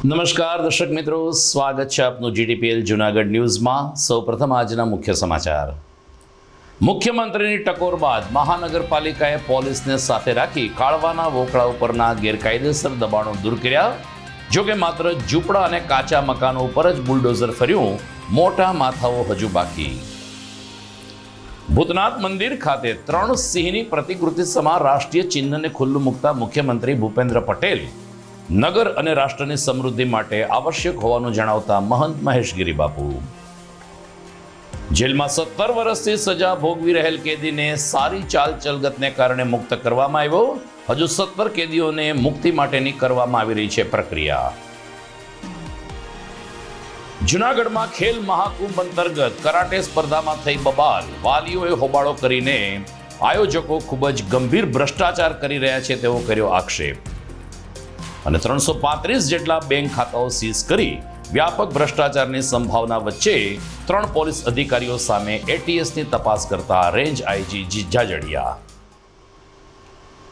નમસ્કાર દર્શક મિત્રો, સ્વાગત છે આપનું જીટીપીએલ જૂનાગઢ ન્યૂઝમાં। સૌપ્રથમ આજના મુખ્ય સમાચાર। મુખ્યમંત્રીની ટકોર બાદ મહાનગરપાલિકાએ પોલીસને સાથે રાખી કાળવાના વોકળા ઉપરના ગેરકાયદેસર દબાણો દૂર કર્યા। જોકે માત્ર ઝૂંપડા અને કાચા મકાનો ઉપર જ બુલડોઝર ફર્યું, મોટા માથાઓ હજુ બાકી। ભૂતનાથ મંદિર ખાતે 3 સિંહની પ્રતિકૃતિ સમા રાષ્ટ્રીય ચિહ્નને ખુલ્લું મૂકતા મુખ્યમંત્રી ભૂપેન્દ્ર પટેલ નગર અને રાષ્ટ્રની સમૃદ્ધિ માટે આવશ્યક હોવાનું જણાવતા મહંત મહેશગીરી બાપુ। જેલમાં 17 વર્ષથી સજા ભોગવી રહેલ કેદીને સારી ચાલ ચલગતને કારણે મુક્ત કરવામાં આવ્યો। હજુ 17 કેદીઓને મુક્તિ માટેની કરવામાં આવી રહી છે પ્રક્રિયા। જૂનાગઢમાં ખેલ મહાકુંભ અંતર્ગત કરાટે સ્પર્ધામાં થઈ બબાલ। વાલીઓએ હોબાળો કરીને આયોજકો ખૂબ જ ગંભીર ભ્રષ્ટાચાર કરી રહ્યા છે તેવો કર્યો આક્ષેપ। અને 335 જેટલા બેંક ખાતાઓ સીઝ કરી વ્યાપક ભ્રષ્ટાચારની સંભાવના વચ્ચે 3 પોલીસ અધિકારીઓ સામે એટીએસની તપાસ કરતા રેન્જ આઈજી જાજડિયા।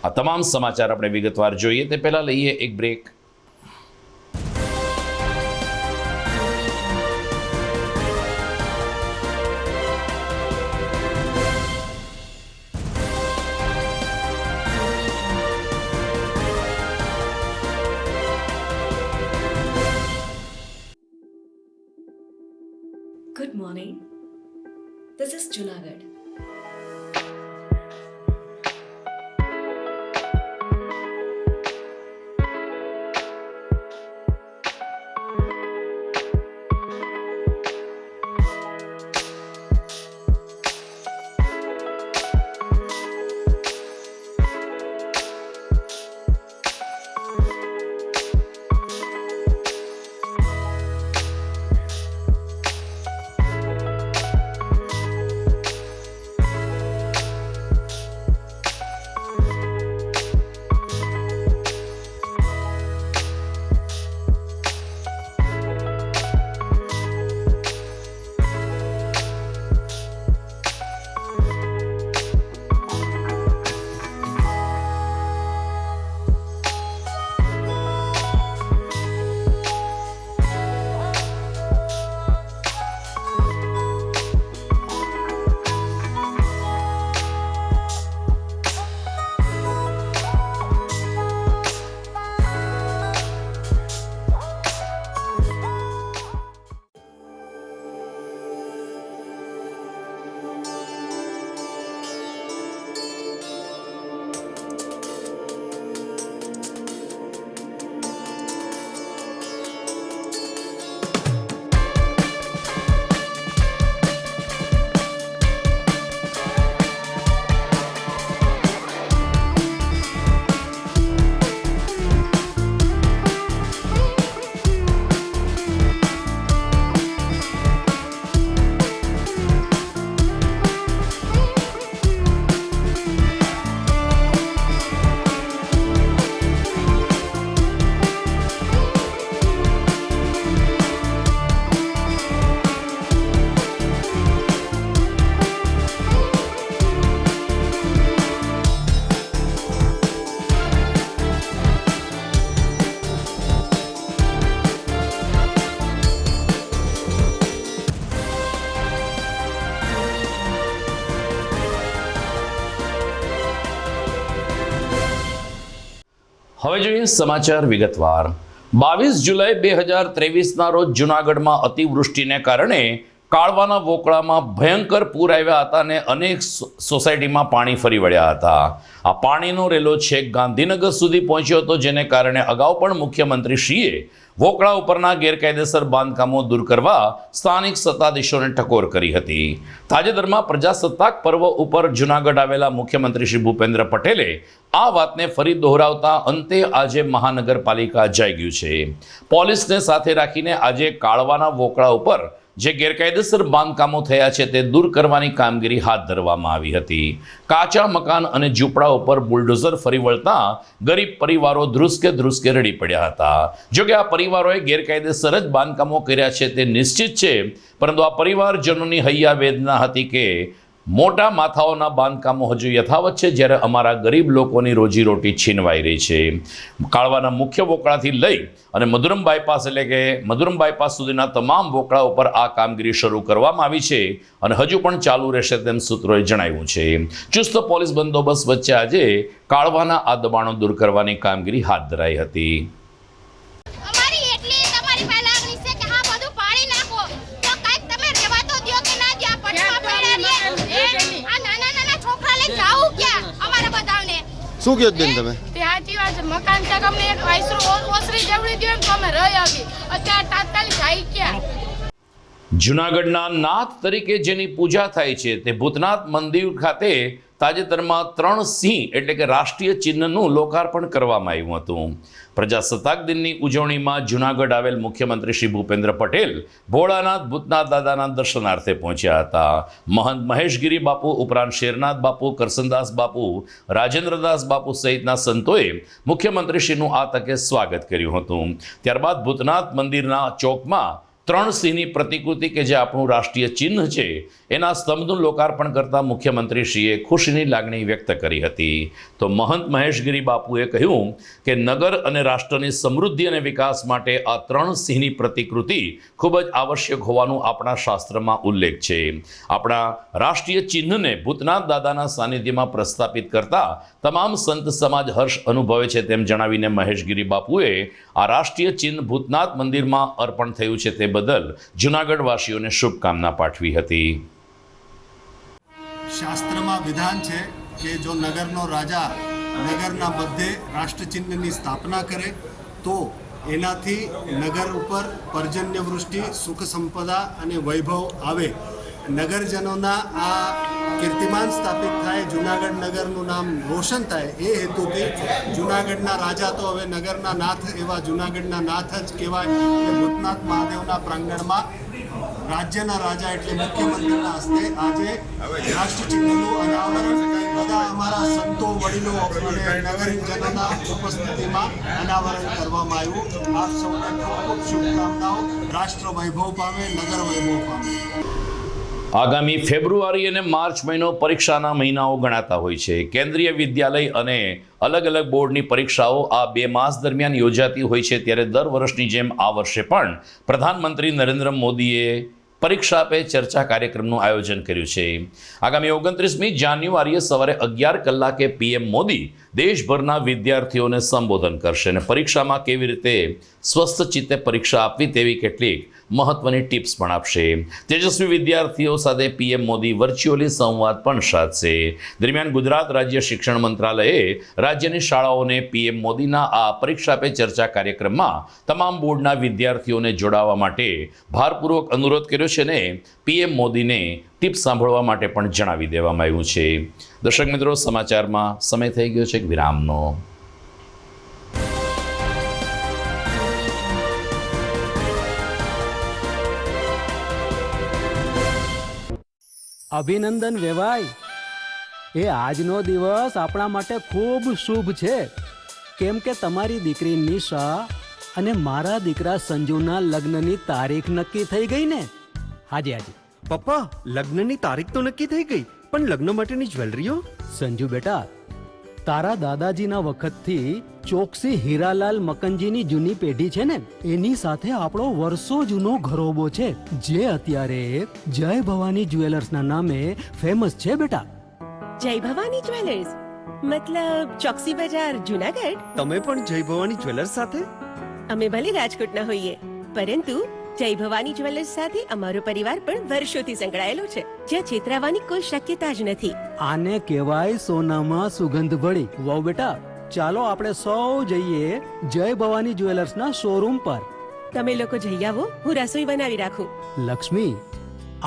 આ તમામ સમાચાર આપણે વિગતવાર જોઈએ તે પહેલા લઈએ એક break. Good morning. This is Junagadh. હવે જોઈએ સમાચાર વિગતવાર। 22 જુલાઈ 2023ના રોજ જૂનાગઢમાં અતિવૃષ્ટિને કારણે કાળવાના વોકળામાં ભયંકર પૂર આવ્યા હતા અને અનેક સોસાયટીમાં પાણી ફરી વળ્યા હતા। આ પાણીનો રેલો છેક ગાંધીનગર સુધી પહોંચ્યો હતો, જેને કારણે અગાઉ પણ મુખ્યમંત્રીશ્રીએ વોકળા ઉપરના ગેરકાયદેસર બાંધકામો દૂર કરવા સ્થાનિક સત્તાધીશોને ટકોર કરી હતી। તાજેતરમાં પ્રજાસત્તાક પર્વ ઉપર જૂનાગઢ આવેલા મુખ્યમંત્રી શ્રી ભૂપેન્દ્ર પટેલે આ વાતને ફરી દોહરાવતા અંતે આજે મહાનગરપાલિકા જાગ્યું છે। પોલીસને સાથે રાખીને આજે કાળવાના વોકળા ઉપર જે ગેરકાયદેસર બાંધકામો થયા છે તે દૂર કરવાની કામગીરી હાથ ધરવામાં આવી હતી। કાચા મકાન અને ઝૂંપડા ઉપર બુલડોઝર ફરી વળતા ગરીબ પરિવારો ધ્રુસકે રડી પડ્યા હતા। જો કે આ પરિવારોએ ગેરકાયદેસર જ બાંધકામો કર્યા છે તે નિશ્ચિત છે, પરંતુ આ પરિવારજનોની હૈયા વેદના હતી કે મોટા માથાઓના બાંધકામો હજુ યથાવત છે, જ્યારે અમારા ગરીબ લોકોની રોજીરોટી છીનવાઈ રહી છે. કાળવાના મુખ્ય વોકળાથી લઈ અને મધુરમ બાયપાસ એટલે કે મધુરમ બાયપાસ સુધીના તમામ વોકળા ઉપર આ કામગીરી શરૂ કરવામાં આવી છે અને હજુ પણ ચાલુ રહેશે તેમ સૂત્રોએ જણાવ્યું છે. ચુસ્ત પોલીસ બંદોબસ્ત વચ્ચે આજે કાળવાના આ દબાણો દૂર કરવાની કામગીરી હાથ ધરાઈ હતી. શું કહો બેન તમે? સાચી વાત છે. મકાન છે અમને એક ઓસરી જવડી દે તો અમે રહી આવી. અત્યારે તાત્કાલિક જાય ક્યાં? જૂનાગઢના નાથ તરીકે જેની પૂજા થાય છે તે ભૂતનાથ મંદિર ખાતે તાજેતરમાં 3 સિંહ એટલે કે રાષ્ટ્રીય ચિહ્નનું લોકાર્પણ કરવામાં આવ્યું હતું. પ્રજાસત્તાક દિનની ઉજવણીમાં જૂનાગઢ આવેલ મુખ્યમંત્રી શ્રી ભૂપેન્દ્ર પટેલ ભોળાનાથ ભૂતનાથ દાદાના દર્શનાર્થે પહોંચ્યા હતા. મહંત મહેશગીરી બાપુ ઉપરાંત શેરનાથ બાપુ, કરસનદાસ બાપુ, રાજેન્દ્રદાસ બાપુ સહિતના સંતોએ મુખ્યમંત્રીશ્રીનું આ તકે સ્વાગત કર્યું હતું. ત્યારબાદ ભૂતનાથ મંદિરના ચોકમાં 3 સિંહની પ્રતિકૃતિ કે જે આપણું રાષ્ટ્રીય ચિહ્ન છે એના સ્તંભનું લોકાર્પણ કરતા મુખ્યમંત્રીશ્રીએ ખુશીની લાગણી વ્યક્ત કરી હતી. તો મહંત મહેશગીરી બાપુએ કહ્યું કે નગર અને રાષ્ટ્રની સમૃદ્ધિ અને વિકાસ માટે આ 3 સિંહની પ્રતિકૃતિ ખૂબ જ આવશ્યક હોવાનું આપણા શાસ્ત્રમાં ઉલ્લેખ છે. આપણા રાષ્ટ્રીય ચિહ્નને ભૂતનાથ દાદાના સાનિધ્યમાં પ્રસ્થાપિત કરતા તમામ સંત સમાજ હર્ષ અનુભવે છે તેમ જણાવીને મહેશગીરી બાપુએ આ રાષ્ટ્રીય ચિહ્ન ભૂતનાથ મંદિરમાં અર્પણ થયું છે તે બદલ જૂનાગઢવાસીઓને શુભકામના પાઠવી હતી. શાસ્ત્રમાં વિધાન છે કે જો નગરનો રાજા નગરના મધ્યે રાષ્ટ્રચિહ્નની સ્થાપના કરે તો એનાથી નગર ઉપર પર્જન્ય વૃષ્ટિ, સુખ સંપદા અને વૈભવ આવે. નગરજનોના આ કીર્તિમાન સ્થાપિત થાય, જૂનાગઢ નગરનું નામ રોશન થાય એ હેતુથી જૂનાગઢના રાજા તો હવે નગરના નાથ એવા જૂનાગઢના નાથ જ કહેવાય કે ભૂતનાથ મહાદેવના પ્રાંગણમાં રાજ્યના રાજા એટલે મુખ્યમંત્રીના હસ્તે આજે રાષ્ટ્રચિહ્નનું અનાવરણ બધા અમારા સંતો, વડીલો અને નગરજનોના ઉપસ્થિતિમાં અનાવરણ કરવામાં આવ્યું. આપ સૌને ખૂબ ખૂબ શુભકામનાઓ. રાષ્ટ્ર વૈભવ પામે, નગર વૈભવ પામે. આગામી ફેબ્રુઆરી અને માર્ચ મહિનો પરીક્ષાના મહિનાઓ ગણાતા હોય છે. કેન્દ્રીય વિદ્યાલય અને અલગ અલગ બોર્ડની પરીક્ષાઓ આ 2 માસ દરમિયાન યોજાતી હોય છે. ત્યારે દર વર્ષની જેમ આ વર્ષે પણ પ્રધાનમંત્રી નરેન્દ્ર મોદીએ પરીક્ષા પે ચર્ચા કાર્યક્રમનું આયોજન કર્યું છે. આગામી 29મી જાન્યુઆરીએ સવારે 11 કલાકે પીએમ મોદી દેશભરના વિદ્યાર્થીઓને સંબોધન કરશે અને પરીક્ષામાં કેવી રીતે સ્વસ્થ ચિત્તે પરીક્ષા આપવી તેવી કેટલીક મહત્વની ટિપ્સ પણ આપશે. તેજસ્વી વિદ્યાર્થીઓ સાથે પીએમ મોદી વર્ચ્યુઅલી સંવાદ પણ સાધશે. દરમિયાન ગુજરાત રાજ્ય શિક્ષણ મંત્રાલયે રાજ્યની શાળાઓને પીએમ મોદીના આ પરીક્ષા પે ચર્ચા કાર્યક્રમમાં તમામ બોર્ડના વિદ્યાર્થીઓને જોડાવા માટે ભારપૂર્વક અનુરોધ કર્યો છે ને પીએમ મોદીને ટિપ્સ સાંભળવા માટે પણ જણાવી દેવામાં આવ્યું છે. દર્શક મિત્રો, સમાચારમાં સમય થઈ ગયો છે એક વિરામનો. અભિનંદન વેવાય. એ આજનો દિવસ આપણા માટે ખૂબ શુભ છે, કેમ કે તમારી દીકરી નિશા અને મારા દીકરા સંજુના લગ્નની તારીખ નક્કી થઈ ગઈ ને. હાજી હાજી પપ્પા, લગ્નની તારીખ તો નક્કી થઈ ગઈ, પણ લગ્ન માટેની જ્વેલરીઓ? સંજુ બેટા, તારા દાદાજીના વખતથી ચોકસી હીરાલાલ મકનજીની જૂની પેઢી છે ને એની સાથે આપણો વર્ષો જૂનો ઘરોબો છે, જે અત્યારે જય ભવાની જ્વેલર્સના નામે ફેમસ છે બેટા. જય ભવાની જ્વેલર્સ મતલબ ચોકસી બજાર, જૂનાગઢ? તમે પણ જય ભવાની જ્વેલર્સ સાથે? અમે ભલે રાજકોટના હોઈએ, પરંતુ જય ભવાની જ્વેલર્સ સાથે અમારો પરિવાર પણ વર્ષોથી સંકળાયેલો છે, જ્યાં છેતરાવાની કોઈ શક્યતા જ નથી. આને કહેવાય સોનામાં સુગંધ ભળી. વાવ બેટા, ચાલો આપણે સૌ જઈએ જય ભવાની જ્વેલર્સના શોરૂમ પર. તમે લોકો જઈ આવો, હું રસોઈ બનાવી રાખું. લક્ષ્મી,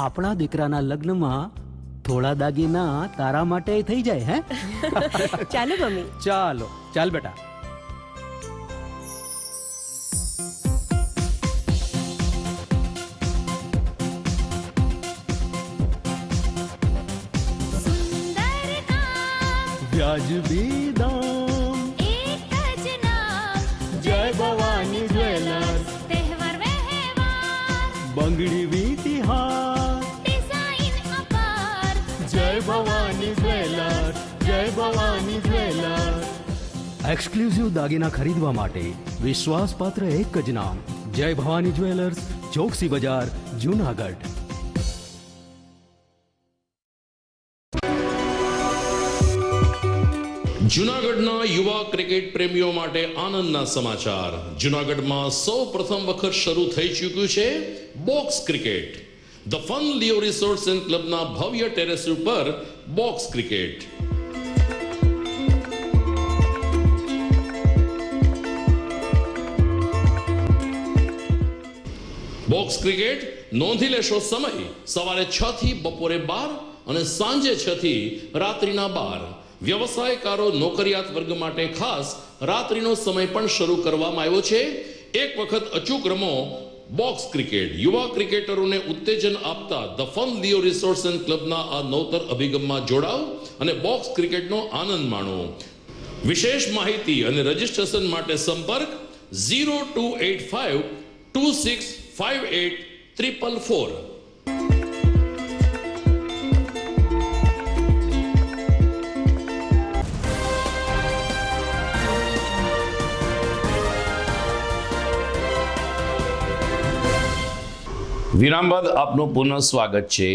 આપણા દીકરાના લગ્નમાં થોડા દાગીના તારા માટે થઈ જાય. હે ચાલો મમ્મી. ચાલો ચાલ બેટા. વ્યાજબી દામ, એક જ નામ, જય ભવાની જ્વેલર્સ. તહેવાર વ્યવહાર, બંગડી વીટી હાર, ડિઝાઇન અપાર, જય એક્સક્લુઝિવ દાગીના ખરીદવા માટે વિશ્વાસપાત્ર એક જ નામ, જય ભવાની જ્વેલર્સ, ચોકસી બજાર, જુનાગઢ. જૂનાગઢના યુવા ક્રિકેટ પ્રેમીઓ માટે આનંદના સમાચાર. જૂનાગઢમાં સૌ પ્રથમ વખત શરૂ થઈ ચૂક્યું છે box cricket. The fun Leo resorts and ક્લબના ભવ્ય ટેરેસ ઉપર બોક્સ ક્રિકેટ. બોક્સ ક્રિકેટ નોંધી લેશો સમય સવારે 6 થી બપોરે 12 અને સાંજે 6 થી રાત્રિના 12. વ્યવસાયકારો નોકરિયાત વર્ગ માટે ખાસ રાત્રિનો સમય પણ શરૂ કરવામાં આવ્યો છે. એક વખત અચૂક રમો બોક્સ ક્રિકેટ. યુવા ક્રિકેટરોને ઉત્તેજન આપતા the fun Leo resorts and ક્લબના આ નવતર અભિગમમાં જોડાઓ અને બોક્સ ક્રિકેટનો આનંદ માણો. વિશેષ માહિતી અને રજીસ્ટ્રેશન માટે સંપર્ક 0285 2658 વિરામ બાદ આપનું પુનઃ સ્વાગત છે.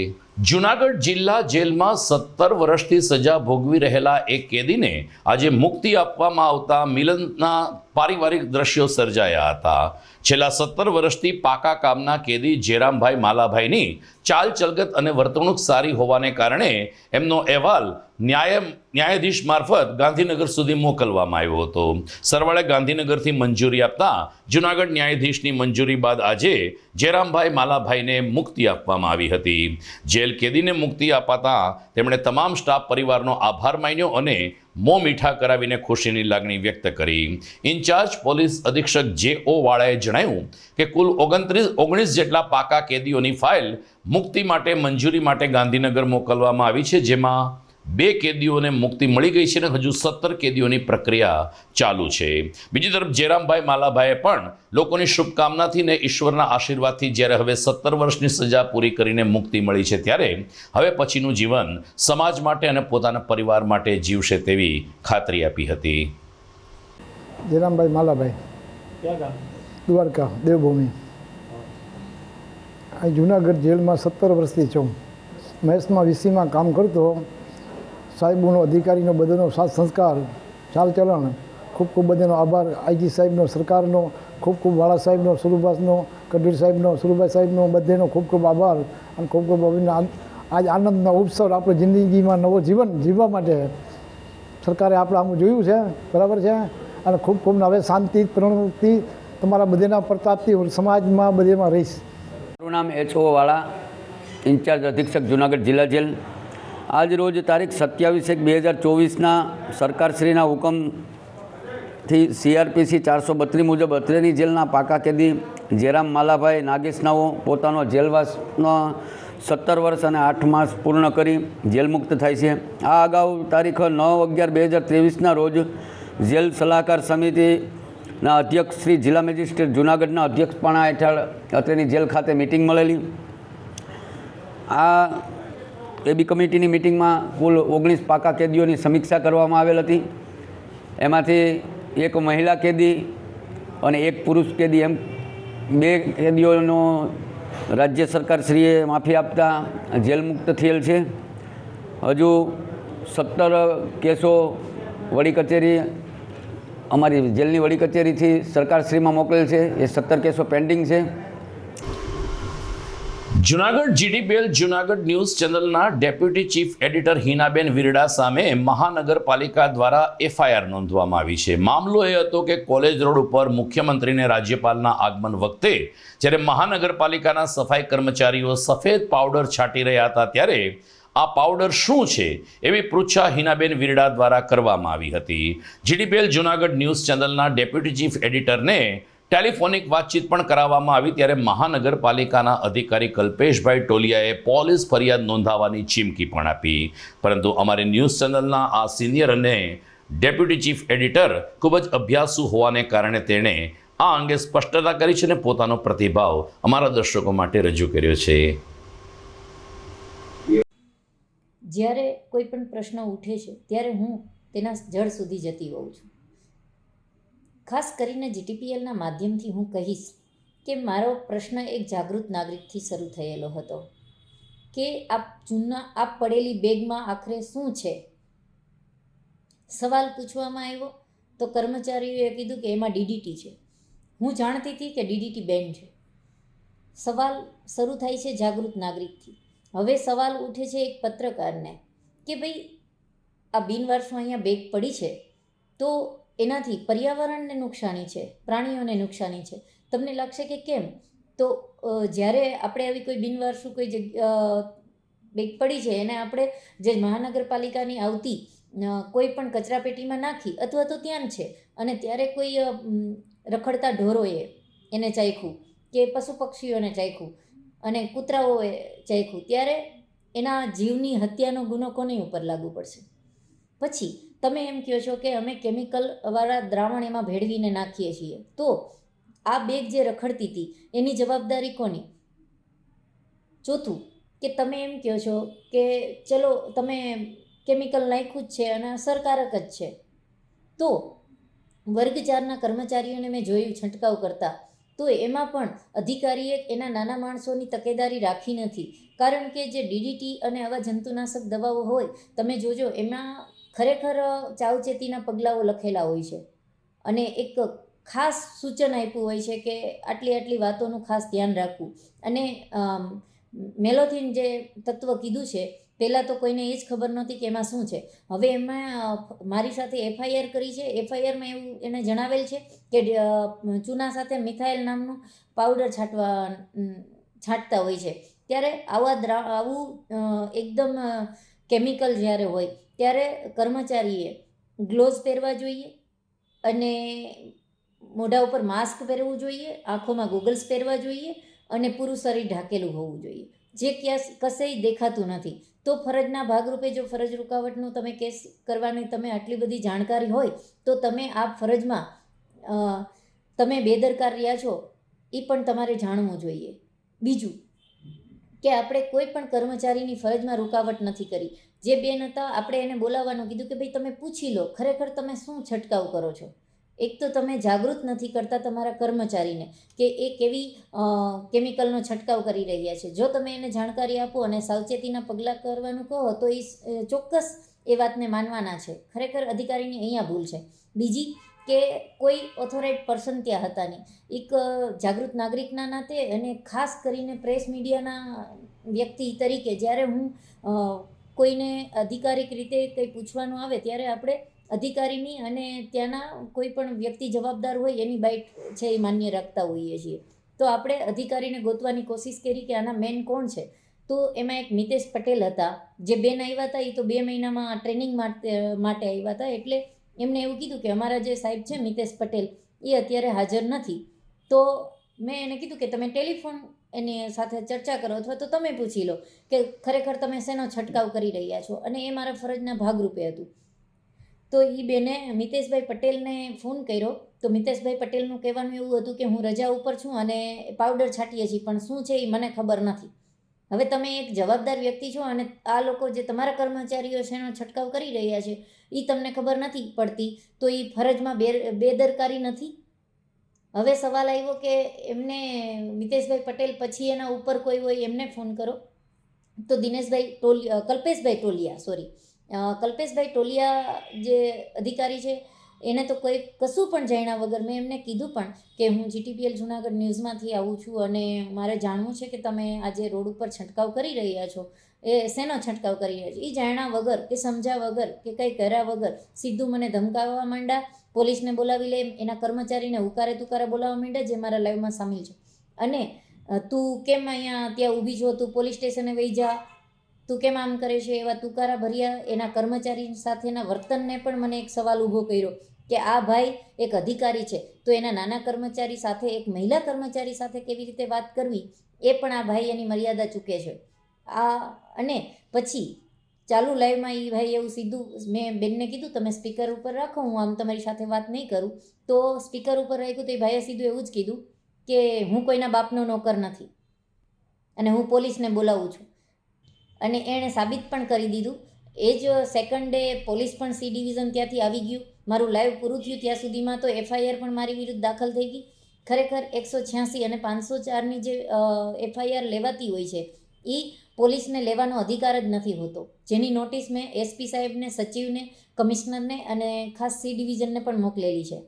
જૂનાગઢ જિલ્લા જેલમાં 17 વર્ષથી સજા ભોગવી રહેલા એક કેદીને આજે મુક્તિ આપવામાં આવતા મિલનના પારિવારિક દ્રશ્યો સર્જાયા હતા. છેલ્લા 17 વર્ષથી પાકા કામના કેદી જેરામભાઈ માલાભાઈની ચાલ ચલગત અને વર્તણૂક સારી હોવાને કારણે એમનો અહેવાલ ન્યાયાધીશ મારફત ગાંધીનગર સુધી મોકલવામાં આવ્યો હતો. સરવાળે ગાંધીનગરથી મંજૂરી આપતા જૂનાગઢ ન્યાયાધીશની મંજૂરી બાદ આજે જેરામભાઈ માલાભાઈને મુક્તિ આપવામાં આવી હતી. જેલ કેદીને મુક્તિ અપાતા તેમણે તમામ સ્ટાફ પરિવારનો આભાર માન્યો અને મોં મીઠા કરાવીને ખુશીની લાગણી વ્યક્ત કરી. ઇન્ચાર્જ પોલીસ અધિક્ષક જે.ઓ. વાળાએ જણાવ્યું કે કુલ 29 જેટલા પાકા કેદીઓની ફાઇલ મુક્તિ માટે મંજૂરી માટે ગાંધીનગર મોકલવામાં આવી છે, જેમાં 2 કેદીઓને મુક્તિ મળી ગઈ છે અને હજુ 17 કેદીઓની પ્રક્રિયા ચાલુ છે. બીજી તરફ જેરામભાઈ માલાભાઈએ પણ લોકોની શુભકામનાથી ને ઈશ્વરના આશીર્વાદથી જ્યારે હવે 17 વર્ષની સજા પૂરી કરીને મુક્તિ મળી છે ત્યારે હવે પછીનું જીવન સમાજ માટે અને પોતાના પરિવાર માટે જીવશે તેવી ખાતરી આપી હતી. જેરામભાઈ માલાભાઈ, દ્વારકા દેવભૂમિ. અહીં જુનાગઢ જેલમાં 17 વર્ષથી છું. મહેસમાં વીસીમાં કામ કરતો. સાહેબોનો, અધિકારીનો બધાનો સાથ સંસ્કાર, ચાલચલણ, ખૂબ ખૂબ બધાનો આભાર. આઈજી સાહેબનો, સરકારનો ખૂબ ખૂબ, વાળા સાહેબનો, સુરુભાસનો, કડીર સાહેબનો, સુરુભાઈ સાહેબનો, બધેનો ખૂબ ખૂબ આભાર. અને ખૂબ ખૂબ આજ આનંદનો ઉત્સવ આપણે જિંદગીમાં નવો જીવન જીવવા માટે સરકારે આપણે આમ જોયું છે, બરાબર છે. અને ખૂબ ખૂબ હવે શાંતિ પ્રવૃત્તિ તમારા બધેના પ્રતાપથી સમાજમાં બધેમાં રહીશ. મારું નામ H.O. વાળા, ઇન્ચાર્જ અધિક્ષક જૂનાગઢ જિલ્લા જેલ. આજ રોજ તારીખ 27/1/2024ના સરકારશ્રીના હુકમથી CRPC 432 મુજબ અત્રેની જેલના પાકા કેદી જેરામ માલાભાઈ નાગેશનાઓ પોતાનો જેલવાસનો 17 વર્ષ અને 8 માસ પૂર્ણ કરી જેલમુક્ત થાય છે. આ અગાઉ તારીખ 9/11/2023ના રોજ જેલ સલાહકાર સમિતિના અધ્યક્ષ શ્રી જિલ્લા મેજિસ્ટ્રેટ જૂનાગઢના અધ્યક્ષપણા હેઠળ અત્રેની જેલ ખાતે મિટિંગ મળેલી. આ એબી કમિટીની મિટિંગમાં કુલ 19 પાકા કેદીઓની સમીક્ષા કરવામાં આવેલ હતી. એમાંથી એક મહિલા કેદી અને એક પુરુષ કેદી એમ 2 કેદીઓનો રાજ્ય સરકારશ્રીએ માફી આપતા જેલમુક્ત થયેલ છે. હજુ 17 કેસો વડી કચેરી, અમારી જેલની વડી કચેરીથી સરકારશ્રીમાં મોકલેલ છે. એ 17 કેસો પેન્ડિંગ છે. જૂનાગઢ GDPL જૂનાગઢ ન્યૂઝ ચેનલના ડેપ્યુટી ચીફ એડિટર હિનાબેન વિરડા સામે મહાનગરપાલિકા દ્વારા FIR નોંધવામાં આવી છે. મામલો એ હતો કે કોલેજ રોડ ઉપર મુખ્યમંત્રીને રાજ્યપાલના આગમન વખતે જ્યારે મહાનગરપાલિકાના સફાઈ કર્મચારીઓ સફેદ પાવડર છાંટી રહ્યા હતા ત્યારે આ પાવડર શું છે એવી પૃચ્છા હિનાબેન વિરડા દ્વારા કરવામાં આવી હતી. GDPL જૂનાગઢ ન્યૂઝ ચેનલના ડેપ્યુટી ચીફ એડિટરને ટેલિફોનિક વાતચીત પણ કરાવવામાં આવી ત્યારે મહાનગરપાલિકાના અધિકારી કલ્પેશભાઈ ટોલિયાએ પોલીસ ફરિયાદ નોંધાવવાની ચીમકી પણ આપી. પરંતુ અમારી ન્યૂઝ ચેનલના આ સિનિયર અને ડેપ્યુટી ચીફ એડિટર ખૂબ જ અભ્યાસુ હોવાને કારણે તેણે આ અંગે સ્પષ્ટતા કરી છે અને પોતાનો પ્રતિભાવ અમારા દર્શકો માટે રજૂ કર્યો છે. જ્યારે કોઈ પણ પ્રશ્ન ઉઠે છે ત્યારે હું તેના જડ સુધી જતી હોઉં છું. ખાસ કરીને જીટીપીએલના માધ્યમથી હું કહીશ કે મારો પ્રશ્ન એક જાગૃત નાગરિકથી શરૂ થયેલો હતો કે આ પડેલી બેગમાં આખરે શું છે. સવાલ પૂછવામાં આવ્યો તો કર્મચારીઓએ કીધું કે એમાં ડીડીટી છે. હું જાણતી હતી કે ડીડીટી બેન છે. સવાલ શરૂ થાય છે જાગૃત નાગરિકથી. હવે સવાલ ઉઠે છે એક પત્રકારને કે ભાઈ આ બિનવારસું અહીંયા બેગ પડી છે તો એનાથી પર્યાવરણને નુકસાની છે, પ્રાણીઓને નુકસાની છે. તમને લાગશે કે કેમ? તો જ્યારે આપણે આવી કોઈ બિનવારસું કોઈ જગ્યા બેગ પડી છે એને આપણે જે મહાનગરપાલિકાની આવતી કોઈ પણ કચરાપેટીમાં નાખી અથવા તો ત્યાં છે અને ત્યારે કોઈ રખડતા ઢોરોએ એને ચાખ્યું કે પશુ પક્ષીઓને ચાખ્યું અને કૂતરાઓએ ચાખ્યું, ત્યારે એના જીવની હત્યાનો ગુનો કોની ઉપર લાગુ પડશે? પછી તમે એમ કહો છો કે અમે કેમિકલવાળા દ્રાવણ એમાં ભેળવીને નાખીએ છીએ, તો આ બેગ જે રખડતી હતી એની જવાબદારી કોની? ચોથું કે તમે એમ કહો છો કે ચલો તમે કેમિકલ નાખ્યું જ છે અને અસરકારક જ છે, તો વર્ગ 4ના કર્મચારીઓને મેં જોયું છંટકાવ કરતા, તો એમાં પણ અધિકારીએ એના નાના માણસોની તકેદારી રાખી નથી. કારણ કે જે ડીડીટી અને આવા જંતુનાશક દવાઓ હોય તમે જોજો એમાં ખરેખર ચાવચેતીના પગલાઓ લખેલા હોય છે અને એક ખાસ સૂચન આપ્યું હોય છે કે આટલી આટલી વાતોનું ખાસ ધ્યાન રાખવું. અને મેલોથિન જે તત્વ કીધું છે પહેલાં તો કોઈને એ જ ખબર નહોતી કે એમાં શું છે. હવે એમાં મારી સાથે એફઆઈઆર કરી છે. એફઆઈઆરમાં એવું એને જણાવેલ છે કે ચૂના સાથે મિથાઇલ નામનું પાવડર છાંટતા હોય છે. ત્યારે આવું એકદમ કેમિકલ જ્યારે હોય ત્યારે કર્મચારીએ ગ્લોવ્સ પહેરવા જોઈએ અને મોઢા ઉપર માસ્ક પહેરવું જોઈએ, આંખોમાં ગોગલ્સ પહેરવા જોઈએ અને પૂરું શરીર ઢાંકેલું હોવું જોઈએ, જે કશેય દેખાતું નથી. તો ફરજના ભાગરૂપે જો ફરજ રૂકાવટનું તમે કેસ કરવાની તમે આટલી બધી જાણકારી હોય તો તમે આ ફરજમાં તમે બેદરકાર રહ્યા છો એ પણ તમારે જાણવું જોઈએ. બીજું કે આપણે કોઈ પણ કર્મચારીની ફરજમાં રૂકાવટ નથી કરી. જે બેન હતા આપણે એને બોલાવવાનું કીધું કે ભાઈ તમે પૂછી લો ખરેખર તમે શું છંટકાવ કરો છો. એક તો તમે જાગૃત નથી કરતા તમારા કર્મચારીને કે એ કેવી કેમિકલનો છંટકાવ કરી રહ્યા છે. જો તમે એને જાણકારી આપો અને સાવચેતીના પગલાં કરવાનું કહો તો એ ચોક્કસ એ વાતને માનવાના છે. ખરેખર અધિકારીની અહીંયા ભૂલ છે. બીજી કે કોઈ ઓથોરાઇઝ પર્સન ત્યાં હતા નહીં. એક જાગૃત નાગરિકના નાતે અને ખાસ કરીને પ્રેસ મીડિયાના વ્યક્તિ તરીકે જ્યારે હું કોઈને અધિકારિક રીતે કંઈ પૂછવાનું આવે ત્યારે આપણે અધિકારીની અને ત્યાંના કોઈ પણ વ્યક્તિ જવાબદાર હોય એની બાઇટ છે એ માન્ય રાખતા હોઈએ છીએ. તો આપણે અધિકારીને ગોતવાની કોશિશ કરી કે આના મેન કોણ છે. તો એમાં એક મિતેશ પટેલ હતા જે બેન આવ્યા હતા. એ તો 2 મહિનામાં ટ્રેનિંગ માટે આવ્યા હતા. એટલે એમને એવું કીધું કે અમારા જે સાહેબ છે મિતેશ પટેલ એ અત્યારે હાજર નથી. તો મેં એને કીધું કે તમે ટેલિફોન એની સાથે ચર્ચા કરો અથવા તો તમે પૂછી લો કે ખરેખર તમે શેનો છંટકાવ કરી રહ્યા છો. અને એ મારા ફરજના ભાગરૂપે હતું. તો એ બેને મિતેશભાઈ પટેલને ફોન કર્યો. તો મિતેશભાઈ પટેલનું કહેવાનું એવું હતું કે હું રજા ઉપર છું અને પાવડર છાંટીએ છીએ પણ શું છે એ મને ખબર નથી. હવે તમે એક જવાબદાર વ્યક્તિ છો અને આ લોકો જે તમારા કર્મચારીઓ છે એનો છંટકાવ કરી રહ્યા છે એ તમને ખબર નથી પડતી તો એ ફરજમાં બેદરકારી નથી. હવે સવાલ આવ્યો કે એમને મિતેશભાઈ પટેલ પછી એના ઉપર કોઈ હોય એમને ફોન કરો. તો કલ્પેશભાઈ ટોલિયા જે અધિકારી છે એને તો કોઈ કશું પણ જાણ્યા વગર મેં એમને કીધું પણ કે હું જીટીપીએલ જુનાગઢ ન્યૂઝમાંથી આવું છું અને મારે જાણવું છે કે તમે આજે રોડ ઉપર છંટકાવ કરી રહ્યા છો એ શેનો છંટકાવ કરી રહ્યા છો. એ જાણ્યા વગર કે સમજ્યા વગર કે કંઈ કર્યા વગર સીધું મને ધમકાવવા માંડ્યા. પોલીસને બોલાવી લે, એના કર્મચારીને ઉકારે તુકારે બોલાવવા માંડ્યા જે મારા લાઈવમાં સામેલ છે. અને તું કેમ અહીંયા ત્યાં ઊભી છો, તું પોલીસ સ્ટેશને વહી જા, તું કેમ આમ કરે છે, એવા તુકારા ભર્યા. એના કર્મચારી સાથેના વર્તનને પણ મને એક સવાલ ઊભો કર્યો કે આ ભાઈ એક અધિકારી છે તો એના નાના કર્મચારી સાથે એક મહિલા કર્મચારી સાથે કેવી રીતે વાત કરવી એ પણ આ ભાઈ એની મર્યાદા ચૂકે છે. અને પછી ચાલુ લાઈવમાં એ ભાઈ એવું સીધું મેં બેનને કીધું તમે સ્પીકર ઉપર રાખો, હું આમ તમારી સાથે વાત નહીં કરું. તો સ્પીકર ઉપર રાખ્યું તો એ ભાઈએ સીધું એવું જ કીધું કે હું કોઈના બાપનો નોકર નથી અને હું પોલીસને બોલાવું છું. અને એણે સાબિત પણ કરી દીધું. એ જ સેકન્ડ ડે પોલીસ પણ સી ડિવિઝન ત્યાંથી આવી ગયું મારું લાઈવ પૂરું થયું ત્યાં સુધીમાં તો એફઆઈઆર પણ મારી વિરુદ્ધ દાખલ થઈ ગઈ. ખરેખર 186 અને 504ની જે એફઆઈઆર લેવાતી હોય છે એ પોલીસને લેવાનો અધિકાર જ નથી હોતો, જેની નોટિસ મેં એસપી સાહેબને, સચિવને, કમિશનરને અને ખાસ સી ડિવિઝનને પણ મોકલેલી છે.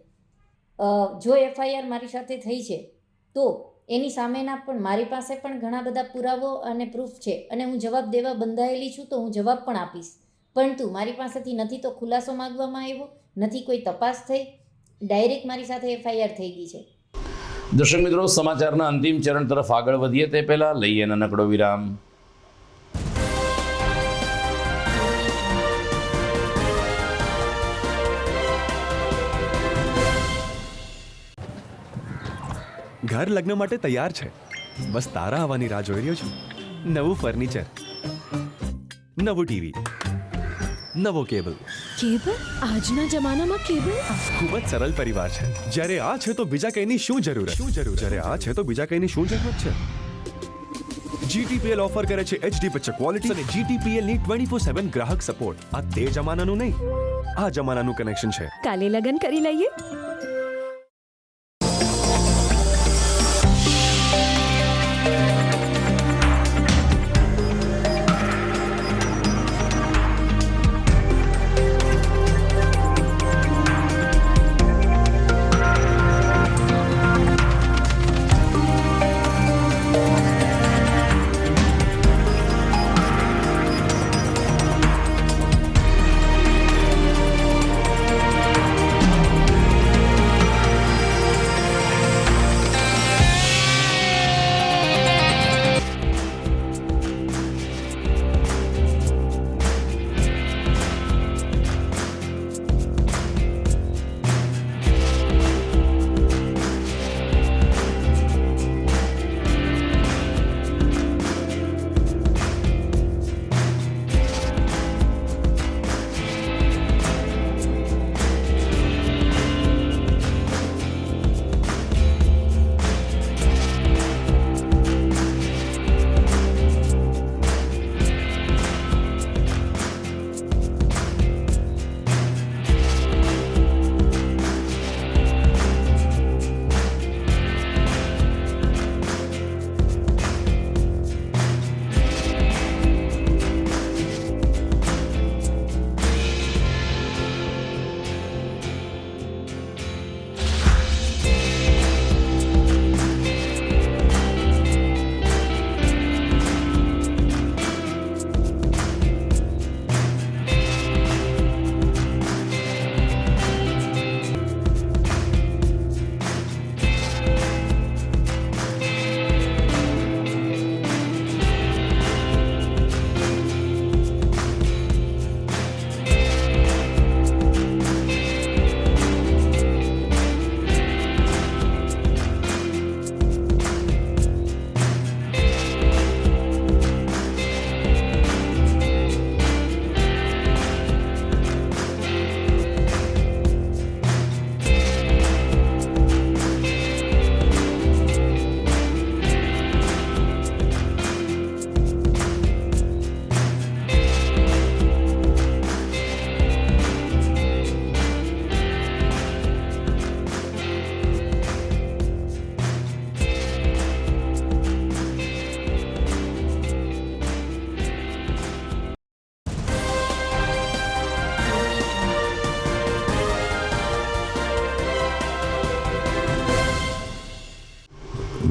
જો એફઆઈઆર મારી સાથે થઈ છે તો એની સામેના પણ મારી પાસે પણ ઘણા બધા પુરાવો અને પ્રૂફ છે અને હું જવાબ દેવા બંધાયેલી છું, તો હું જવાબ પણ આપીશ. પરંતુ મારી પાસેથી નથી તો ખુલાસો માગવામાં આવ્યો, નથી કોઈ તપાસ થઈ, ડાયરેક્ટ મારી સાથે એફઆઈઆર થઈ ગઈ છે. દર્શક મિત્રો, સમાચારના અંતિમ ચરણ તરફ આગળ વધીએ તે પહેલા લઈએ નાનકડો વિરામ. ઘર લગ્ન માટે તૈયાર છે, બસ તારા આવવાની રાહ જોઈ રહ્યો છું. નવું ફર્નિચર, નવું ટીવી, નવો કેબલ. આજના જમાનામાં કેબલ ખૂબ જ સરળ પરિવાર છે. જ્યારે આ છે તો બીજા કઈની શું જરૂર? જ્યારે આ છે તો બીજા કઈની શું જરૂરત છે? GTPL ઓફર કરે છે HD પિક્ચર ક્વોલિટી અને GTPL ની 24/7 ગ્રાહક સપોર્ટ. આ તે જમાનાનું નહીં, આ જમાનાનું કનેક્શન છે. કાલે લગન કરી લઈએ.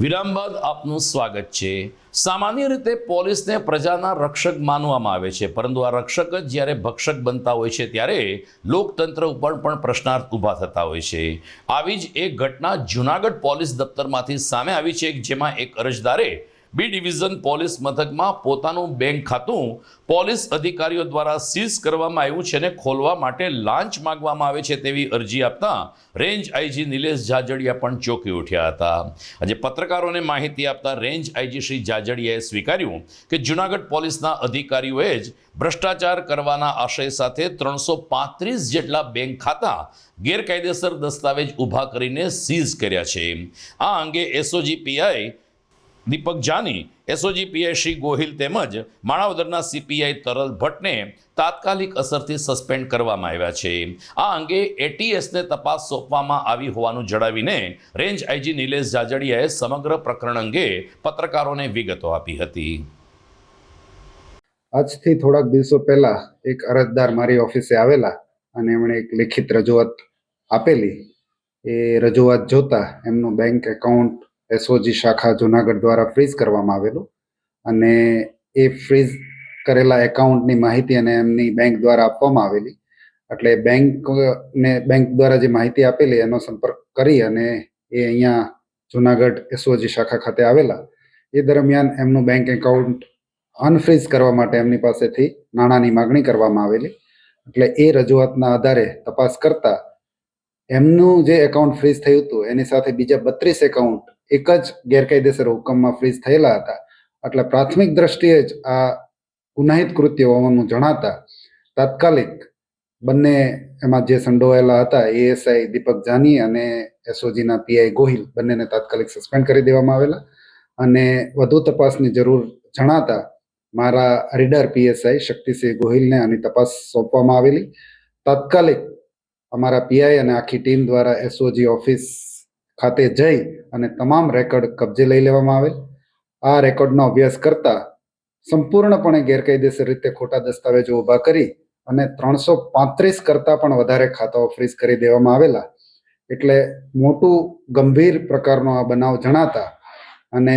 વિરામ બાદ આપનું સ્વાગત છે. સામાન્ય રીતે પોલીસને પ્રજાના રક્ષક માનવામાં આવે છે, પરંતુ આ રક્ષક જ જ્યારે ભક્ષક બનતા હોય છે ત્યારે લોકતંત્ર ઉપર પણ પ્રશ્નાર્થ ઊભા થતા હોય છે. આવી જ એક ઘટના જૂનાગઢ પોલીસ દફતરમાંથી સામે આવી છે, જેમાં એક અરજદારે બી ડિવિઝન પોલીસ મથકમાં પોતાનું બેંક ખાતું પોલીસ અધિકારીઓ દ્વારા સીઝ કરવામાં આવ્યું છે અને ખોલવા માટે લાંચ માંગવામાં આવે છે તેવી અરજી આપતા રેન્જ આઈજી નિલેશ જાજડિયા પણ ચોંકી ઉઠ્યા હતા. આજે પત્રકારોને માહિતી આપતા રેન્જ આઈજી શ્રી જાજડિયાએ સ્વીકાર્યું કે જૂનાગઢ પોલીસના અધિકારીઓએ જ ભ્રષ્ટાચાર કરવાના આશય સાથે 335 જેટલા બેંક ખાતા ગેરકાયદેસર દસ્તાવેજ ઊભા કરીને સીઝ કર્યા છે. આ અંગે એસઓજી પીઆઈ દીપક જાની, એસઓજી પીઆઈ શ્રી ગોહિલ તેમજ માણાવદરના સીપીઆઈ તરલ ભટ્ટને તાત્કાલિક અસરથી સસ્પેન્ડ કરવામાં આવ્યા છે. આ અંગે એટીએસને તપાસ સોંપવામાં આવી હોવાનું જણાવીને રેન્જ આઈજી નિલેશ જાજડિયાએ સમગ્ર પ્રકરણ અંગે પત્રકારોને વિગતો આપી હતી. આજથી થોડાક દિવસો પહેલા એક અરજદાર મારી ઓફિસે આવેલા અને એમણે એક લેખિત રજૂઆત આપેલી. એ રજૂઆત જોતા એમનું બેંક એકાઉન્ટ એસઓજી શાખા જુનાગઢ દ્વારા ફ્રીઝ કરવામાં આવેલું અને એ ફ્રીઝ કરેલા એકાઉન્ટની માહિતી અને એમની બેંક દ્વારા આપવામાં આવેલી. એટલે બેંક દ્વારા જે માહિતી આપેલી એનો સંપર્ક કરી અને એ અહીંયા જુનાગઢ એસઓજી શાખા ખાતે આવેલા. એ દરમિયાન એમનું બેંક એકાઉન્ટ અનફ્રીઝ કરવા માટે એમની પાસેથી નાણાંની માગણી કરવામાં આવેલી. એટલે એ રજૂઆતના આધારે તપાસ કરતા એમનું જે એકાઉન્ટ ફ્રીઝ થયું હતું એની સાથે બીજા 32 એકાઉન્ટ એક જ ગેરકાયદેસર હુકમમાં ફ્રીઝ થયેલા હતા. એટલે પ્રાથમિક દ્રષ્ટિએ જ આ ગુનાહિત કૃત્ય હોવાનું જણાતા તાત્કાલિક બંને એમાં જે સંડોવાયેલા હતા એએસઆઈ દીપક જાની અને એસઓજીના પીઆઈ ગોહિલ બંનેને તાત્કાલિક સસ્પેન્ડ કરી દેવામાં આવેલા. અને વધુ તપાસની જરૂર જણાતા મારા રીડર પીએસઆઈ શક્તિસિંહ ગોહિલને આની તપાસ સોંપવામાં આવેલી. તાત્કાલિક અમારા પીઆઈ અને આખી ટીમ દ્વારા એસઓજી ઓફિસ ખાતે જઈ અને તમામ રેકોર્ડ કબજે લઈ લેવામાં આવેલ. આ રેકોર્ડનો અભ્યાસ કરતા સંપૂર્ણપણે ગેરકાયદેસર રીતે ખોટા દસ્તાવેજો ઊભા કરી અને 335 કરતાં પણ વધારે ખાતાઓ ફ્રીઝ કરી દેવામાં આવેલા. એટલે મોટું ગંભીર પ્રકારનો આ બનાવ જણાતા અને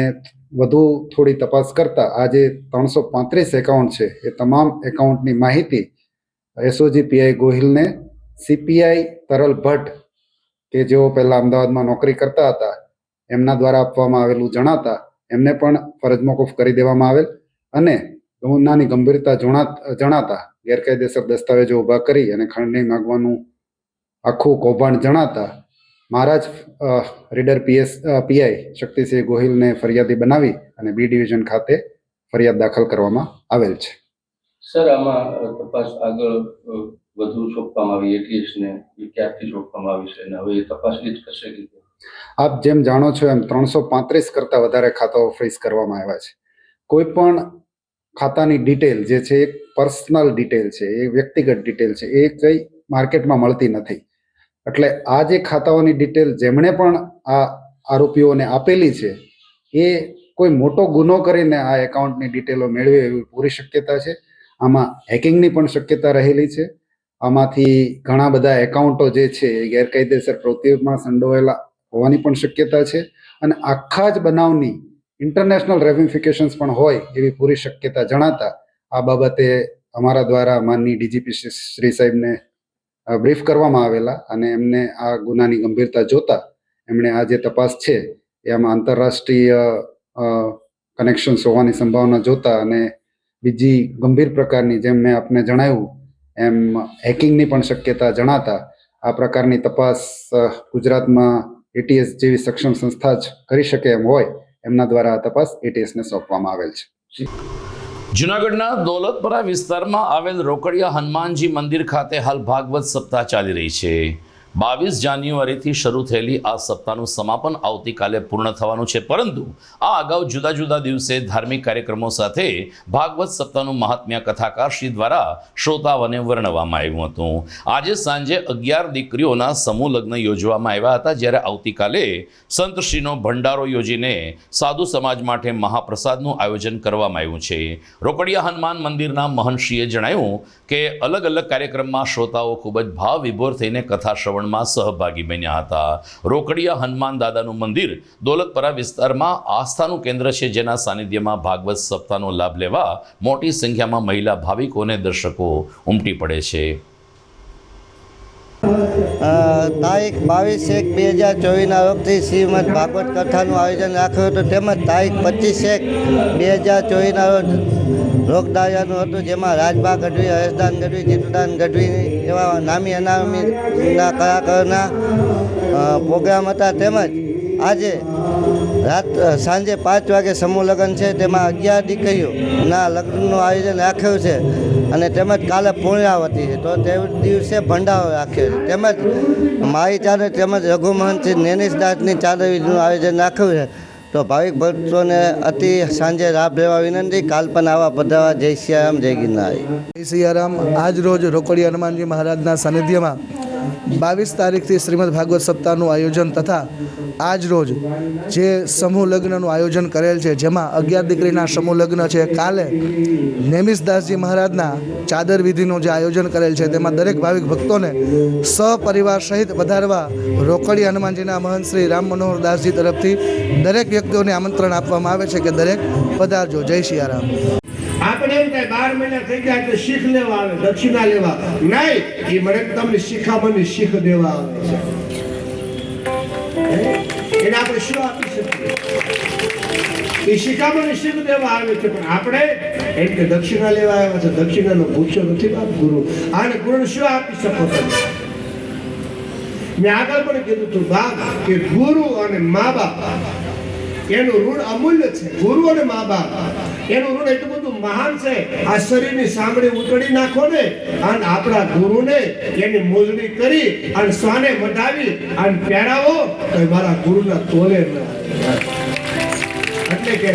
વધુ થોડી તપાસ કરતા આ જે 335 એકાઉન્ટ છે એ તમામ એકાઉન્ટની માહિતી એસઓજી પીઆઈ ગોહિલને સીપીઆઈ તરલ ભટ્ટ કે જેઓ પહેલા અમદાવાદમાં નોકરી કરતા હતા એમના દ્વારા આપવામાં આવેલું જણાતા એમને પણ ફરજ મોકૂફ કરી દેવામાં આવેલ. અને ગુનાની ગંભીરતા જણાતા ગેરકાયદેસર દસ્તાવેજો ઊભા કરી અને ખંડણી માગવાનું આખું કૌભાંડ જણાતા મારા જ રીડર પીઆઈ શક્તિસિંહ ગોહિલને ફરિયાદી બનાવી અને બી ડિવિઝન ખાતે ફરિયાદ દાખલ કરવામાં આવેલ છે. સર, આમાં તપાસ આગળ વધુ સોંપવામાં આવી એટીએસને ક્યારથી સોંપવામાં આવી છે અને હવે એ તપાસ એ જ કરશે કે આપ જેમ જાણો છો એમ 335 કરતાં વધારે ખાતાઓ ફ્રીઝ કરવામાં આવ્યા છે. કોઈ પણ ખાતાની ડિટેલ જે છે એ પર્સનલ ડિટેલ છે, એ વ્યક્તિગત ડિટેલ છે, એ કંઈ માર્કેટમાં મળતી નથી. એટલે આ જે ખાતાઓની ડિટેલ જેમણે પણ આ આરોપીઓને આપેલી છે એ કોઈ મોટો ગુનો કરીને આ એકાઉન્ટની ડિટેલો મેળવે એવી પૂરી શક્યતા છે. આમાં હેકિંગની પણ શક્યતા રહેલી છે. આમાંથી ઘણા બધા એકાઉન્ટો જે છે એ ગેરકાયદેસર પ્રવૃત્તિઓમાં સંડોવાયેલા હોવાની પણ શક્યતા છે. અને આખા જ બનાવની ઇન્ટરનેશનલ રેમિફિકેશન્સ પણ હોય એવી પૂરી શક્યતા જણાતા આ બાબતે અમારા દ્વારા માનની ડીજીપી શ્રી સાહેબને બ્રીફ કરવામાં આવેલા અને એમને આ ગુનાની ગંભીરતા જોતા એમણે આ જે તપાસ છે એમાં આંતરરાષ્ટ્રીય કનેક્શન્સ હોવાની સંભાવના જોતા અને બીજી ગંભીર પ્રકારની જેમ મેં આપને જણાવ્યું એમ હેકિંગની પણ શક્યતા જણાતા આ પ્રકારની તપાસ ગુજરાતમાં એટીએસ જેવી સક્ષમ સંસ્થા જ કરી શકે એમ હોય એમના દ્વારા આ તપાસ એટીએસને સોંપવામાં આવેલ છે. જૂનાગઢના દોલતપરા વિસ્તારમાં આવેલ રોકડિયા હનુમાનજી મંદિર ખાતે હાલ ભાગવત સપ્તાહ ચાલી રહી છે. 22 જાન્યુઆરીથી શરૂ થયેલી આ સપ્તાહનું સમાપન આવતીકાલે પૂર્ણ થવાનું છે. પરંતુ આ અગાઉ જુદા જુદા દિવસે ધાર્મિક કાર્યક્રમો સાથે ભાગવત સપ્તાહનું મહાત્મ્ય કથાકાર શ્રી દ્વારા શ્રોતાઓને વર્ણવવામાં આવ્યું હતું. આજે સાંજે 11 દીકરીઓના સમૂહ લગ્ન યોજવામાં આવ્યા હતા, જ્યારે આવતીકાલે સંતશ્રીનો ભંડારો યોજીને સાધુ સમાજ માટે મહાપ્રસાદનું આયોજન કરવામાં આવ્યું છે. રોકડિયા હનુમાન મંદિરના મહંતશ્રીએ જણાવ્યું કે અલગ અલગ કાર્યક્રમમાં શ્રોતાઓ ખૂબ જ ભાવ વિભોર થઈને કથા શ્રવણ માં સહભાગી બન્યા હતા. રોકડિયા હનુમાન દાદાનું મંદિર દોલતપરા વિસ્તારમાં આસ્થાનું કેન્દ્ર છે, જેના સાનિધ્યમાં ભાગવત સપ્તાહનો લાભ લેવા મોટી સંખ્યામાં મહિલા ભાવિકો અને દર્શકો ઉમટી પડે છે. તારીખ 22/1/2024ના રોજથી શ્રીમદ ભાગવત કથાનું આયોજન રાખ્યું હતું, તેમજ તારીખ 25/1/2024ના રોજ લોકડાયરાનું હતું, જેમાં રાજભા ગઢવી, હરેશદાન ગઢવી, જીતુદાન ગઢવી એવા નામી અનામીના કલાકારોના પ્રોગ્રામ હતા. તેમજ આજે સાંજે 5 વાગે સમૂહ લગ્ન છે, તેમાં 11 દીકરીઓના લગ્નનું આયોજન રાખ્યું છે અને તેમજ કાલે પૂર્ણાવતી છે, તો તે દિવસે ભંડારો રાખ્યો છે. તેમજ મારી ચાદર તેમજ રઘુમહંતજી નેનિશદાસની ચાદરનું આયોજન રાખ્યું છે. તો ભાવિક ભક્તોને અતિ સાંજે રાબ લેવા વિનંતી. કાલ પણ આવા પધારવા. જય સિયારામ, જય ગિરનારી. જય સિયારામ. આજ રોજ રોકડી હનુમાનજી મહારાજના સાનિધ્યમાં 22 તારીખથી શ્રીમદ ભાગવત સપ્તાહનું આયોજન તથા આજ રોજ જે સમૂહ લગ્નનું આયોજન કરેલ છે, જેમાં 11 દીકરીના સમૂહ લગ્ન છે. કાલે નેમિષદાસજી મહારાજના ચાદર વિધિનું જે આયોજન કરેલ છે, તેમાં દરેક ભાવિક ભક્તોને સહપરિવાર સહિત વધારવા રોકડી હનુમાનજીના મહંત શ્રી રામ મનોહર દાસજી તરફથી દરેક વ્યક્તિઓને આમંત્રણ આપવામાં આવે છે કે દરેક પધારજો. જય સિયારામ. આપણે એમ થાય 12 મહિના થઈ ગયા એટલે શીખ લેવા આવે, દક્ષિણા લેવા નહીં. એ મને તમને શિખામણની શીખ દેવા આવે છે. એને આપણે શું આપી શકીએ? એ શિખામણની શીખ દેવા આવે છે, પણ આપણે એમ કે દક્ષિણા લેવા આવ્યા છે. દક્ષિણાનો ભૂખ્યો નથી બાપ ગુરુ. આને ગુરુને શું આપી શકો તમે? મેં આગળ પણ કીધું હતું બાપ કે ગુરુ અને મા બાપ એનું ઋણ અમૂલ્ય છે. ગુરુ અને મા બાપ એનું ઋણ એટલું બધું મહાન છે. આ શરીરની સાંભળી ઉતડી નાખો ને અને આપણા ગુરુને એની મોજડી કરી અને સ્વાને મટાવી અને પહેરાવો તો મારા ગુરુના તોલે ન એટલે કે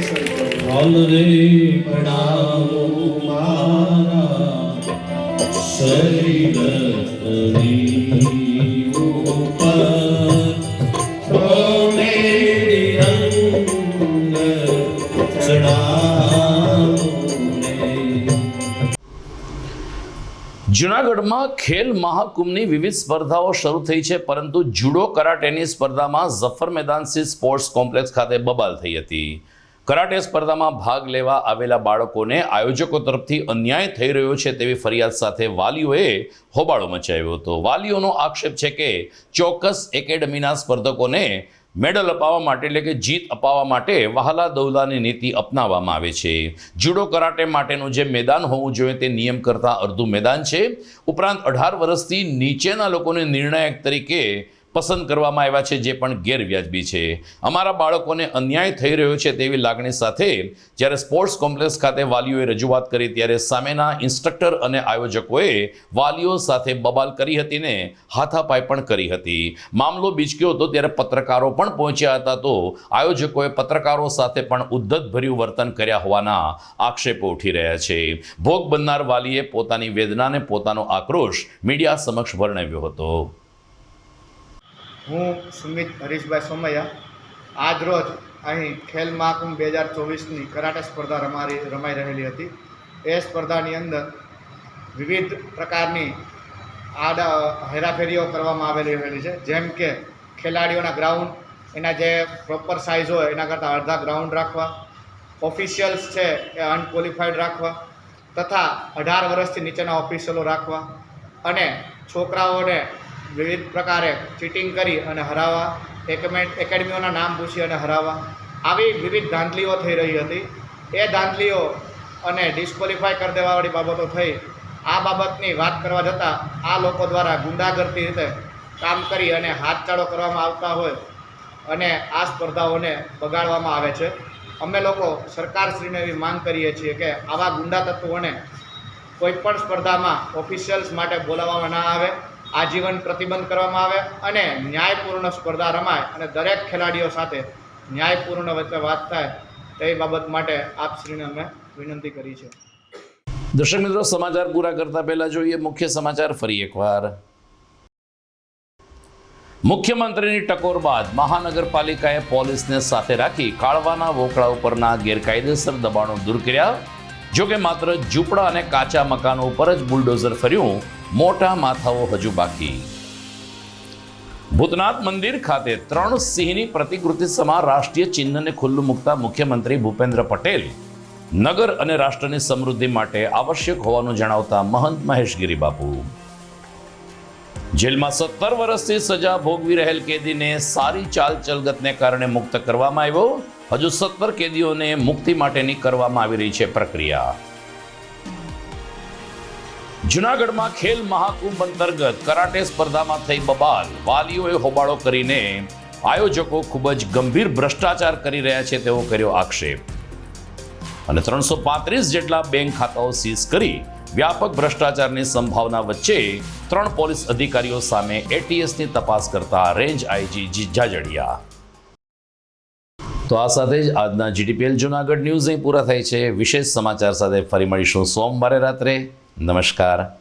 જૂનાગઢમાં ખેલ મહાકુંભની વિવિધ સ્પર્ધાઓ શરૂ થઈ છે, પરંતુ જુડો કરાટેની સ્પર્ધામાં ઝફર મેદાન સ્થિત સ્પોર્ટ્સ કોમ્પ્લેક્સ ખાતે બબાલ થઈ હતી. કરાટે સ્પર્ધામાં ભાગ લેવા આવેલા બાળકોને આયોજકો તરફથી અન્યાય થઈ રહ્યો છે તેવી ફરિયાદ સાથે વાલીઓએ હોબાળો મચાવ્યો હતો. વાલીઓનો આક્ષેપ છે કે ચોક્કસ એકેડમીના સ્પર્ધકોને મેડલ અપાવવા માટે એટલે કે જીત અપાવવા માટે વહાલા દવલાની નીતિ અપનાવવામાં આવે છે. જુડો કરાટે માટેનું જે મેદાન હોવું જોઈએ તે નિયમ કરતાં અડધું મેદાન છે. ઉપરાંત 18 વર્ષથી નીચેના લોકોને નિર્ણાયક તરીકે પસંદ કરવામાં આવ્યા છે, જે પણ ગેરવ્યાજબી છે. અમારા બાળકોને અન્યાય થઈ રહ્યો છે તેવી લાગણી સાથે જ્યારે સ્પોર્ટ્સ કોમ્પ્લેક્સ ખાતે વાલીઓએ રજૂઆત કરી ત્યારે સામેના ઇન્સ્ટ્રક્ટર અને આયોજકોએ વાલીઓ સાથે બબાલ કરી હતી ને હાથાપાઈ પણ કરી હતી. મામલો બીચક્યો હતો ત્યારે પત્રકારો પણ પહોંચ્યા હતા, તો આયોજકોએ પત્રકારો સાથે પણ ઉદ્ધતભર્યું વર્તન કર્યા હોવાના આક્ષેપો ઉઠી રહ્યા છે. ભોગ બનનાર વાલીએ પોતાની વેદનાને પોતાનો આક્રોશ મીડિયા સમક્ષ વર્ણવ્યો હતો. હું સુમિત હરીશભાઈ સોમૈયા. આજ રોજ અહીં ખેલ મહાકુંભ 2024ની કરાટે સ્પર્ધા રમાઈ રહેલી હતી. એ સ્પર્ધાની અંદર વિવિધ પ્રકારની હેરાફેરીઓ કરવામાં આવેલી છે, જેમ કે ખેલાડીઓના ગ્રાઉન્ડ એના જે પ્રોપર સાઇઝ હોય એના કરતાં અડધા ગ્રાઉન્ડ રાખવા, ઓફિશિયલ્સ છે એ અનક્વોલિફાઈડ રાખવા તથા 18 વર્ષથી નીચેના ઓફિશિયલો રાખવા અને છોકરાઓને વિવિધ પ્રકારે ચીટિંગ કરી અને હરાવવા, એકેડમીઓના નામ પૂછી અને હરાવવા, આવી વિવિધ ધાંધલીઓ થઈ રહી હતી. એ ધાંધલીઓ અને ડિસ્ક્વોલિફાય કરી દેવાવાળી બાબતો થઈ. આ બાબતની વાત કરવા જતાં આ લોકો દ્વારા ગુંડાગર્દી રીતે કામ કરી અને હાથચાળો કરવામાં આવતા હોય અને આ સ્પર્ધાઓને બગાડવામાં આવે છે. અમે લોકો સરકારશ્રીને એવી માંગ કરીએ છીએ કે આવા ગુંડા તત્વોને કોઈપણ સ્પર્ધામાં ઓફિશિયલ્સ માટે બોલાવવામાં ના આવે, આજીવન પ્રતિબંધ કરવામાં આવે અને ન્યાયપૂર્ણ સ્પર્ધા રમાય અને દરેક ખેલાડીઓ સાથે ન્યાયપૂર્ણ વચ્ચે વાત થાય તે બાબત માટે આપશ્રીને અમે વિનંતી કરી છે. દર્શક મિત્રો, સમાચાર પૂરા કરતા પહેલા જોઈએ મુખ્ય સમાચાર ફરી એકવાર. મુખ્યમંત્રીની ટકોર બાદ મહાનગરપાલિકાએ પોલીસને સાથે રાખી કાળવાના વોકળા ઉપરના ગેરકાયદેસર દબાણો દૂર કર્યા. જોકે માત્ર ઝૂંપડા અને કાચા મકાનો ઉપર જ બુલડોઝર ફર્યું, મોટા માથાઓ હજુ બાકી. ભૂતનાથ મંદિર ખાતે 3 સિંહની પ્રતિકૃતિ સમા રાષ્ટ્રીય ચિહ્નને ખુલ્લું મૂકતા મુખ્યમંત્રી ભૂપેન્દ્ર પટેલ નગર અને રાષ્ટ્રની સમૃદ્ધિ માટે આવશ્યક હોવાનું જણાવતા મહંત મહેશગીરી બાપુ. જેલમાં 17 વર્ષથી સજા ભોગવી રહેલ કેદીને સારી ચાલ ચલગતને કારણે મુક્ત કરવામાં આવ્યો. હજુ 17 કેદીઓને મુક્તિ માટેની કરવામાં આવી રહી છે પ્રક્રિયા. જૂનાગઢમાં ખેલ મહાકુંભ અંતર્ગત કરાટે સ્પર્ધામાં થઈ બબાલ. વાલીઓએ હોબાળો કરીને આયોજકો ખૂબ જ ગંભીર ભ્રષ્ટાચાર કરી રહ્યા છે તેવો કર્યો આક્ષેપ. અને 335 જેટલા બેંક ખાતાઓ સીઝ કરી વ્યાપક ભ્રષ્ટાચારની સંભાવના વચ્ચે 3 પોલીસ અધિકારીઓ સામે એટીએસની તપાસ કરતા રેન્જ આઈજી જાજડિયા. તો આ સાથે જ આજના GTPL જૂનાગઢ ન્યૂઝ અહીં પૂરા થાય છે. વિશેષ સમાચાર સાથે ફરી મળીશું સોમવારે રાત્રે. નમસ્કાર.